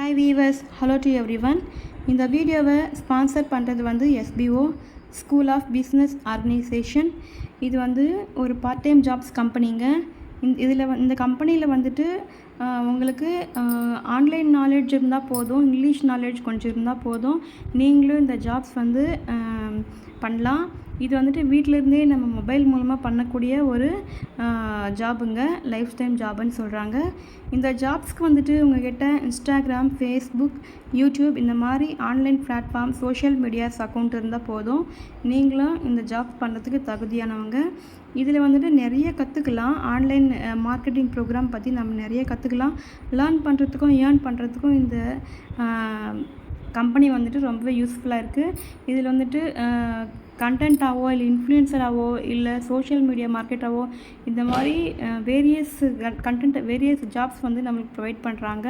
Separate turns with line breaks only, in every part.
Hi viewers, hello to everyone. இந்த வீடியோவை sponsor பண்ணுறது வந்து SPO school of business organisation. இது வந்து ஒரு பார்ட் டைம் ஜாப்ஸ் கம்பெனிங்க. இந்த கம்பெனியில் வந்துட்டு உங்களுக்கு ஆன்லைன் நாலேஜ் இருந்தால் போதும், இங்கிலீஷ் நாலேஜ் கொஞ்சம் இருந்தால் போதும், நீங்களும் இந்த ஜாப்ஸ் வந்து பண்ணலாம். இது வந்துட்டு வீட்டிலேருந்தே நம்ம மொபைல் மூலமாக பண்ணக்கூடிய ஒரு ஜாபுங்க, லைஃப் டைம் ஜாபுன்னு சொல்கிறாங்க. இந்த ஜாப்ஸ்க்கு வந்துட்டு உங்கள்கிட்ட இன்ஸ்டாகிராம், ஃபேஸ்புக், யூடியூப் இந்த மாதிரி online platform, social medias account இருந்தால் போதும், நீங்களும் இந்த ஜாப் பண்ணுறதுக்கு தகுதியானவங்க. இதில் வந்துட்டு நிறைய கற்றுக்கலாம். ஆன்லைன் மார்க்கெட்டிங் ப்ரோக்ராம் பற்றி நம்ம நிறைய கற்றுக்கலாம். லேர்ன் பண்ணுறதுக்கும் ஏர்ன் பண்ணுறதுக்கும் இந்த கம்பெனி வந்துட்டு ரொம்பவே யூஸ்ஃபுல்லாக இருக்குது. இதில் வந்துட்டு கண்டென்ட்டாவோ இல்லை இன்ஃப்ளூயன்சராகவோ இல்லை சோஷியல் மீடியா மார்க்கெட்டாவோ இந்த மாதிரி வேரியஸ் ஜாப்ஸ் வந்து நம்மளுக்கு ப்ரொவைட் பண்ணுறாங்க.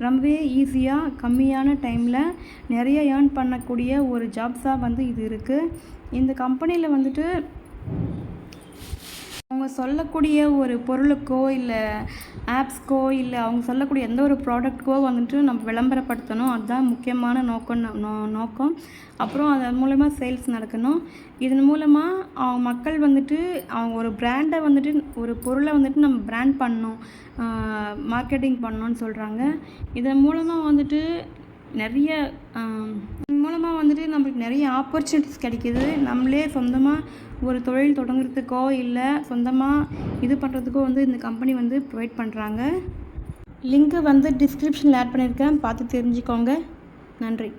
ரொம்பவே ஈஸியாக கம்மியான டைமில் நிறைய ஏர்ன் பண்ணக்கூடிய ஒரு ஜாப்ஸாக வந்து இது இருக்குது. இந்த கம்பெனியில் வந்துட்டு அவங்க சொல்லக்கூடிய ஒரு பொருளுக்கோ இல்லை ஆப்ஸ்க்கோ இல்லை அவங்க சொல்லக்கூடிய எந்த ஒரு ப்ராடக்ட்க்கோ வந்துட்டு நம்ம விளம்பரப்படுத்தணும். அதுதான் முக்கியமான நோக்கம். அப்புறம் அதன் மூலமாக சேல்ஸ் நடக்கணும். இதன் மூலமாக மக்கள் வந்துட்டு அவங்க ஒரு பிராண்டை வந்துட்டு ஒரு பொருளை வந்துட்டு நம்ம பிராண்ட் பண்ணணும், மார்க்கெட்டிங் பண்ணணும்னு சொல்கிறாங்க. இதன் மூலமாக வந்துட்டு நம்மளுக்கு நிறைய ஆப்பர்ச்சுனிட்டிஸ் கிடைக்கிது. நம்மளே சொந்தமாக ஒரு தொழில் தொடங்குறதுக்கோ இல்லை சொந்தமாக இது பண்ணுறதுக்கோ வந்து இந்த கம்பெனி வந்து ப்ரொவைட் பண்ணுறாங்க. லிங்க்கு வந்து டிஸ்கிரிப்ஷனில் ஆட் பண்ணியிருக்கேன், பார்த்து தெரிஞ்சுக்கோங்க. நன்றி.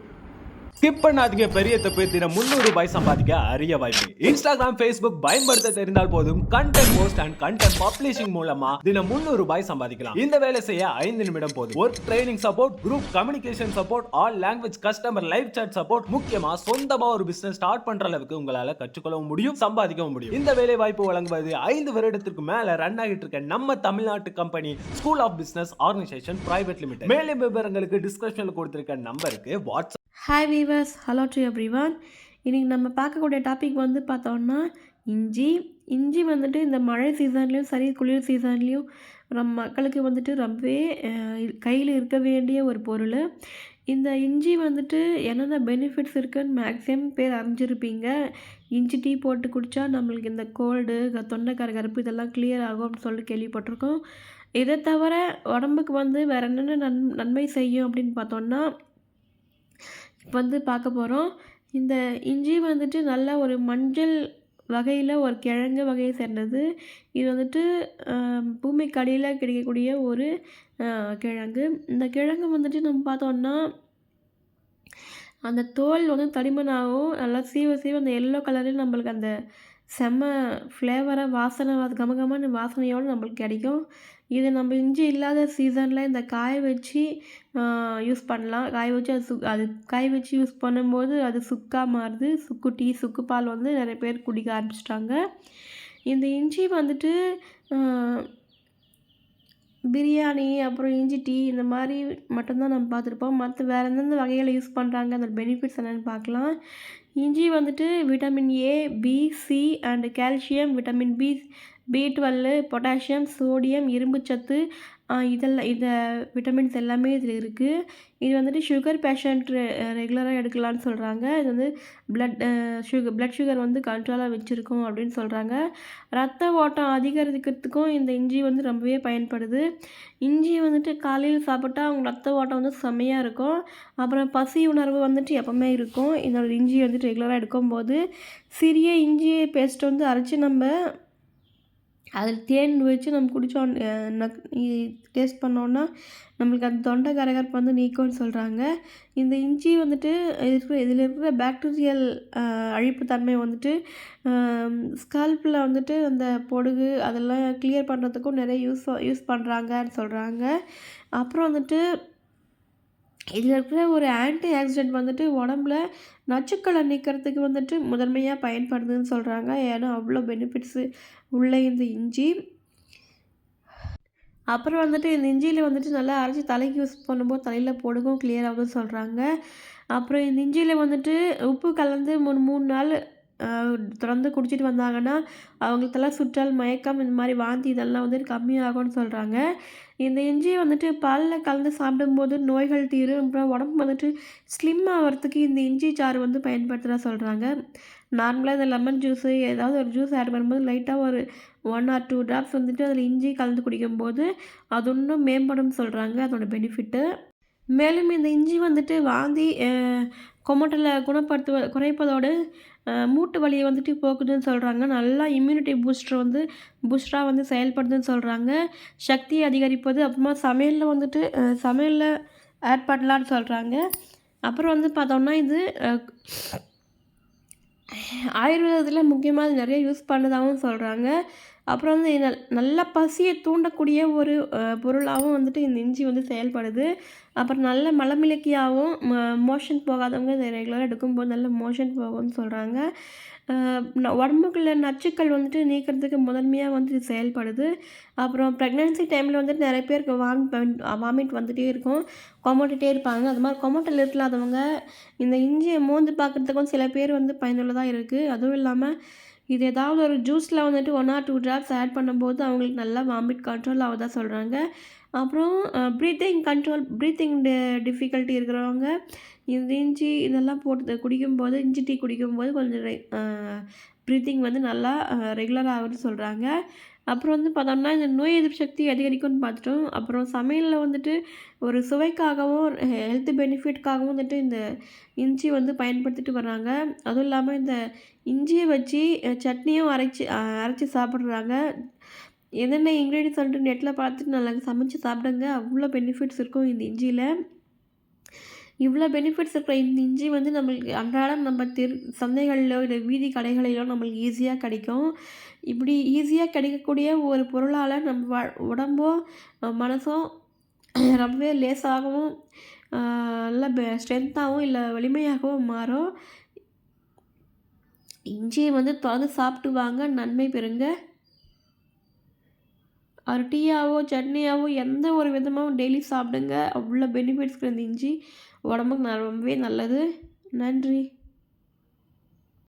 ஸ்கிப் பண்ணாதீங்க. பெரிய தப்பு. தினம் 300 ரூபாய் சம்பாதிக்க அரிய வாய்ப்பு. இன்ஸ்டாகிராம், ஃபேஸ்புக் பயன்படுத்த தெரிந்தால் போதும், content post and content publishing மூலமா தினம் 300 ரூபாய் சம்பாதிக்கலாம். இந்த வேலை செய்ய 5 நிமிடம் போதும். Work training support, group communication support, all language customer live chat support, முக்கியமா சொந்தமா ஒரு பிசினஸ் ஸ்டார்ட் பண்ற அளவுக்கு உங்களால கற்றுக்கொள்ளவும் முடியும், சம்பாதிக்கவும் முடியும். இந்த வேலை வாய்ப்பு வழங்குவது 5 வருடத்திற்கு மேல ரன் ஆகிட்டு இருக்க நம்ம தமிழ்நாட்டு company school of business organisation private limited. மேலும் விவரங்களுக்கு டிஸ்கிரிப்ஷன்ல கொடுத்திருக்க நம்பருக்கு WhatsApp.
Hi viewers, hello to everyone. இன்றைக்கி நம்ம பார்க்கக்கூடிய டாபிக் வந்து பார்த்தோன்னா இஞ்சி வந்துட்டு இந்த மழை சீசன்லேயும் சரி, குளிர் சீசன்லேயும் நம்ம மக்களுக்கு வந்துட்டு ரொம்பவே கையில் இருக்க வேண்டிய ஒரு பொருள். இந்த இஞ்சி வந்துட்டு என்னென்ன பெனிஃபிட்ஸ் இருக்குதுன்னு மேக்ஸிமம் பேர் அறிஞ்சிருப்பீங்க. இஞ்சி டீ போட்டு குடித்தா நம்மளுக்கு இந்த கோல்டு, தொண்டை கரகரப்பு இதெல்லாம் கிளியர் ஆகும் அப்படின்னு சொல்லிட்டு கேள்விப்பட்டிருக்கோம். இதை தவிர உடம்புக்கு வந்து வேறு என்னென்ன நன்மை செய்யும் அப்படின்னு பார்த்தோன்னா இப்போ வந்து பார்க்க போகிறோம். இந்த இஞ்சி வந்துட்டு நல்ல ஒரு மஞ்சள் வகையில் ஒரு கிழங்கு வகையை சேர்ந்தது. இது வந்துட்டு பூமிக்கு அடியில் கிடைக்கக்கூடிய ஒரு கிழங்கு. இந்த கிழங்கு வந்துட்டு நம்ம பார்த்தோன்னா அந்த தோல் வந்து தடிமனாகவும் நல்லா சீவ அந்த எல்லோ கலரில் நம்மளுக்கு அந்த செம்ம ஃப்ளேவராக வாசனை கமகமான வாசனையோடு நம்மளுக்கு கிடைக்கும். இது நம்ம இஞ்சி இல்லாத சீசனில் இந்த காய வச்சு யூஸ் பண்ணலாம். காய வச்சு யூஸ் பண்ணும்போது அது சுக்காக மாறுது. சுக்கு பால் வந்து நிறைய பேர் குடிக்க ஆரம்பிச்சிட்டாங்க. இந்த இஞ்சி வந்துட்டு பிரியாணி, அப்புறம் இஞ்சி டீ இந்த மாதிரி மட்டும்தான் நம்ம பார்த்துருப்போம். மற்ற வேறு எந்தெந்த வகையில் யூஸ் பண்ணுறாங்க, அந்த பெனிஃபிட்ஸ் என்னென்னு பார்க்கலாம். இஞ்சி வந்துட்டு vitamin A, B, C and calcium, vitamin B12, potassium, sodium, இரும்புச்சத்து இந்த விட்டமின்ஸ் எல்லாமே இதில் இருக்குது. இது வந்துட்டு சுகர் பேஷண்ட் ரெகுலராக எடுக்கலான்னு சொல்கிறாங்க. இது வந்து பிளட் சுகர் வந்து கண்ட்ரோலாக வச்சுருக்கோம் அப்படின்னு சொல்கிறாங்க. ரத்த ஓட்டம் அதிகரிக்கிறதுக்கும் இந்த இஞ்சி வந்து ரொம்பவே பயன்படுது. இஞ்சி வந்துட்டு காலையில் சாப்பிட்டா அவங்க ரத்த ஓட்டம் வந்து செம்மையாக இருக்கும். அப்புறம் பசி உணர்வு வந்துட்டு எப்போவுமே இருக்கும். இந்த இஞ்சி வந்துட்டு ரெகுலராக எடுக்கும்போது சிறிய இஞ்சி பேஸ்ட் வந்து அரைச்சி நம்ம அதில் தேன் வச்சு நம்ம குடித்தோம், டேஸ்ட் பண்ணோன்னா நம்மளுக்கு அந்த தொண்டை கரகரப்பு வந்து நீக்கும்னு சொல்கிறாங்க. இந்த இஞ்சி வந்துட்டு இதில் இருக்கிற பாக்டீரியல் அழிப்பு தன்மை வந்துட்டு ஸ்கல்பில் வந்துட்டு அந்த பொடுகு அதெல்லாம் கிளியர் பண்ணுறதுக்கும் நிறைய யூஸ் பண்ணுறாங்கன்னு சொல்கிறாங்க. அப்புறம் வந்துட்டு இதில் இருக்கிற ஒரு ஆன்டி ஆக்சிடென்ட் வந்துட்டு உடம்புல நச்சுக்களை நீக்கிறதுக்கு வந்துட்டு முதன்மையாக பயன்படுதுன்னு சொல்கிறாங்க. ஏன்னா அவ்வளோ பெனிஃபிட்ஸு உள்ள இந்த இஞ்சி. அப்புறம் வந்துட்டு இந்த இஞ்சியில் வந்துட்டு நல்லா அரைச்சி தலைக்கு யூஸ் பண்ணும்போது தலையில் பொடுகும் கிளியர் ஆகுதுன்னு சொல்கிறாங்க. அப்புறம் இந்த இஞ்சியில் வந்துட்டு உப்பு கலந்து 3 நாள் தொடர்ந்து குடிச்சிட்டு வந்தாங்கன்னா, அவங்களுக்கு தல சுற்றல், மயக்கம் இந்த மாரி வாந்தி இதெல்லாம் வந்துட்டு கம்மியாகும்னு சொல்றாங்க. இந்த இஞ்சிய வந்துட்டு பால்ல கலந்து சாப்பிடும்போது நோய்கள் தீரும். அப்புறம் உடம்பு வந்துட்டு ஸ்லிம் ஆவறதுக்கு இந்த இஞ்சி சாறு வந்து பயன்படுத்துறதா சொல்றாங்க. நார்மலா இந்த லெமன் ஜூஸு ஏதாவது ஒரு ஜூஸ் ஆட் பண்ணும்போது லைட்டா ஒரு 1 ஆர் 2 ட்ராப்ஸ் வந்துட்டு அதில இஞ்சி கலந்து குடிக்கும்போது, அது இன்னும் மேம்படும்னு சொல்றாங்க அதோட பெனிஃபிட்டு. மேலும் இந்த இஞ்சி வந்துட்டு வாந்தி, கொமட்டல குறைப்பதோடு மூட்டு வலிய வந்துட்டு போக்குதுன்னு சொல்றாங்க. நல்லா இம்யூனிட்டி பூஸ்டரா வந்து செயல்படுதுன்னு சொல்றாங்க. சக்திய அதிகரிப்பது, அப்புறமா சமையல்ல வந்துட்டு சமையல்ல ஆட் பண்ணலான்னு சொல்றாங்க. அப்புறம் வந்து பார்த்தோம்னா, இது ஆயுர்வேதத்தில முக்கியமா இது நெறைய யூஸ் பண்ணதாவும் சொல்றாங்க. அப்புறம் வந்து நல்ல பசிய தூண்டக்கூடிய ஒரு பொருளாவும் வந்துட்டு இந்த இஞ்சி வந்து செயல்படுது. அப்புறம் நல்ல மலமிளக்கியாவும் மோஷன் போகாதவங்க இத ரெகுலரா எடுக்கும்போது நல்ல மோஷன் போகும்னு சொல்றாங்க. அ உடம்புக்குள்ள நச்சுக்கள் வந்துட்டு நீக்கிறதுக்கு முதன்மையா வந்து இது செயல்படுது. அப்புறம் ப்ரெக்னன்சி டைம்ல வந்துட்டு நெறைய பேருக்கு வாமிட் வந்துட்டே இருக்கும். கொமட்டிட்டே இருப்பாங்க. அது மாரி கொமட்டல் இல்லாதவங்க இந்த இஞ்சிய மோந்து பார்க்குறதுக்கும் சில பேர் வந்து பயனுள்ளதா இருக்கு. அதுவும் இல்லாம இது ஏதாவது ஒரு ஜூஸ்ல வந்துட்டு 1 ஆர் 2 ட்ராப்ஸ் ஆட் பண்ணும்போது அவங்களுக்கு நல்லா வாமிட் கண்ட்ரோல் ஆவதா சொல்றாங்க. அப்புறம் ப்ரீத்திங் டிஃபிகல்ட்டி இருக்கிறவங்க இந்த இஞ்சி இதெல்லாம் போட்டு குடிக்கும்போது, இஞ்சி டீ குடிக்கும்போது கொஞ்சம் ப்ரீத்திங் வந்து நல்லா ரெகுலர் ஆகுதுன்னு சொல்றாங்க. அப்புறம் வந்து பார்த்தோம்னா, இந்த நோய் எதிர்ப்பு சக்தி அதிகரிக்கும்னு பார்த்துட்டோம். அப்புறம் சமையல்ல வந்துட்டு ஒரு சுவைக்காகவும், ஹெல்த் பெனிஃபிட்காகவும் வந்துட்டு இந்த இஞ்சி வந்து பயன்படுத்திட்டு வர்றாங்க. அதுவும் இல்லாம இந்த இஞ்சிய வச்சு சட்னியும் அரைச்சு சாப்பிடுறாங்க. என்னென்ன இன்கிரீடியன்ட்ஸ் வந்துட்டு நெட்ல பார்த்துட்டு நல்லா சமைச்சு சாப்பிடுங்க. அவ்வளோ பெனிஃபிட்ஸ் இருக்கும் இந்த இஞ்சியில. இவ்வளோ பெனிஃபிட்ஸ் இருக்கிற இந்த இஞ்சி வந்து நம்மளுக்கு அன்றாடம் நம்ம சந்தைகள்லயோ, இல்ல வீதி கடைகளிலோ நம்மளுக்கு ஈஸியா கிடைக்கும். இப்படி ஈஸியா கிடைக்கக்கூடிய ஒரு பொருளால நம்ம உடம்பும், மனசும் ரொம்பவே லேசாகவும், நல்ல ஸ்ட்ரென்த்தாவும் இல்ல வலிமையாகவும் மாறும். இஞ்சிய வந்து தொடர்ந்து சாப்பிட்டு வாங்க, நன்மை பெறுங்க. ஒரு டீயாவோ, சட்னியாவோ எந்த ஒரு விதமாவும் டெய்லி சாப்பிடுங்க. அவ்வளோ பெனிஃபிட்ஸ் இந்த இஞ்சி. உடம்புக்கு ரொம்பவே நல்லது. நன்றி.